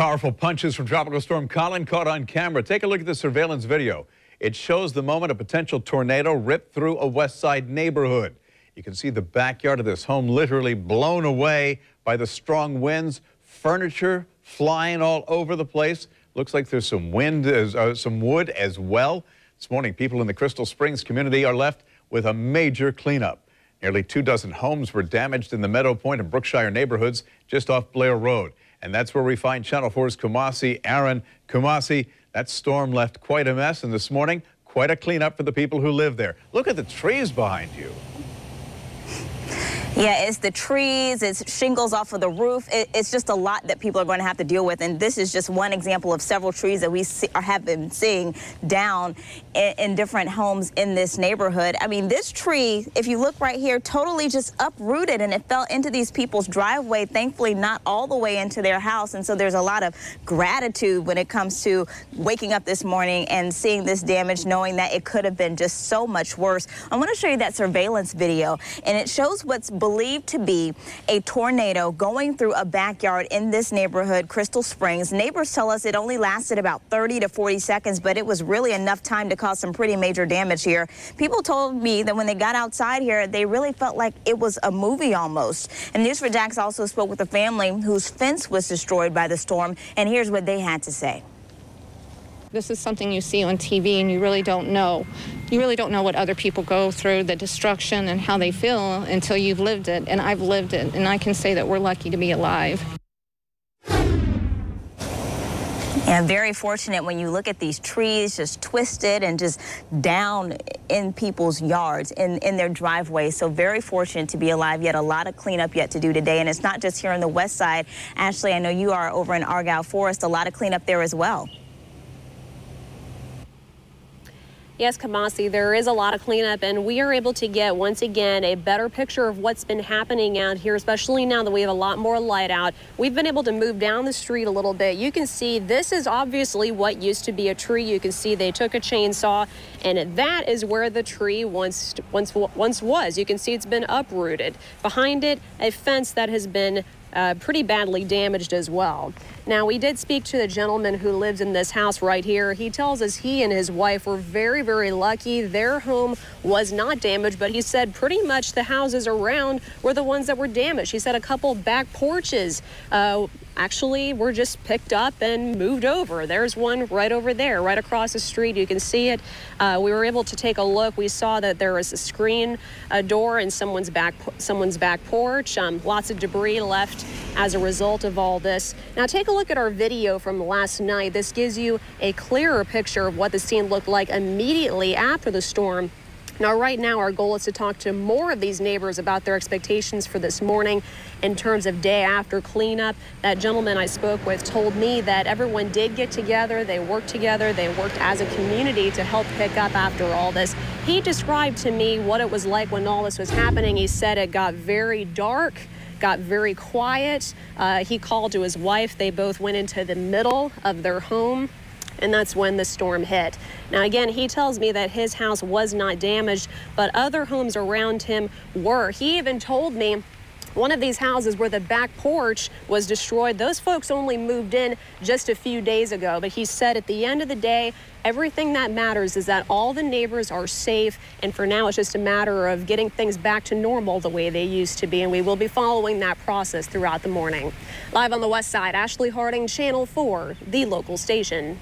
Powerful punches from Tropical Storm Colin caught on camera. Take a look at the surveillance video. It shows the moment a potential tornado ripped through a West Side neighborhood. You can see the backyard of this home literally blown away by the strong winds, furniture flying all over the place. Looks like there's some wind, some wood as well. This morning, people in the Crystal Springs community are left with a major cleanup. Nearly 24 homes were damaged in the Meadow Point and Brookshire neighborhoods just off Blair Road. And that's where we find Channel 4's Kumasi Aaron. Kumasi, that storm left quite a mess, and this morning, quite a cleanup for the people who live there. Look at the trees behind you. Yeah, it's the trees, it's shingles off of the roof. It's just a lot that people are going to have to deal with. And this is just one example of several trees that we have been seeing down in different homes in this neighborhood. I mean, this tree, if you look right here, totally just uprooted, and it fell into these people's driveway, thankfully not all the way into their house. And so there's a lot of gratitude when it comes to waking up this morning and seeing this damage, knowing that it could have been just so much worse. I want to show you that surveillance video, and it shows what's believed to be a tornado going through a backyard in this neighborhood, Crystal Springs. Neighbors tell us it only lasted about 30 to 40 seconds, but it was really enough time to cause some pretty major damage here. People told me that when they got outside here, they really felt like it was a movie almost. And News4Jax also spoke with a family whose fence was destroyed by the storm, and here's what they had to say. This is something you see on TV, and you really don't know. You really don't know what other people go through, the destruction and how they feel until you've lived it. And I've lived it, and I can say that we're lucky to be alive. And very fortunate when you look at these trees just twisted and just down in people's yards, in their driveways. So very fortunate to be alive. Yet a lot of cleanup yet to do today. And it's not just here on the west side. Ashley, I know you are over in Argyle Forest. A lot of cleanup there as well. Yes, Kumasi, there is a lot of cleanup, and we are able to get, once again, a better picture of what's been happening out here, especially now that we have a lot more light out. We've been able to move down the street a little bit. You can see this is obviously what used to be a tree. You can see they took a chainsaw, and that is where the tree once was. You can see it's been uprooted. Behind it, a fence that has been pretty badly damaged as well. Now, we did speak to the gentleman who lives in this house right here. He tells us he and his wife were very, very lucky. Their home was not damaged, but he said pretty much the houses around were the ones that were damaged. He said a couple back porches actually were just picked up and moved over. There's one right over there, right across the street. You can see it. We were able to take a look. We saw that there was a screen door in someone's back porch. Lots of debris left as a result of all this. Now take a look at our video from last night. This gives you a clearer picture of what the scene looked like immediately after the storm. Now, right now, our goal is to talk to more of these neighbors about their expectations for this morning in terms of day after cleanup. That gentleman I spoke with told me that everyone did get together. They worked as a community to help pick up after all this. He described to me what it was like when all this was happening. He said it got very dark, got very quiet. He called to his wife. They both went into the middle of their home, and that's when the storm hit. Now, again, he tells me that his house was not damaged, but other homes around him were. He even told me one of these houses where the back porch was destroyed, those folks only moved in just a few days ago. But he said at the end of the day, everything that matters is that all the neighbors are safe. And for now, it's just a matter of getting things back to normal the way they used to be. And we will be following that process throughout the morning. Live on the west side, Ashley Harding, Channel 4, the local station.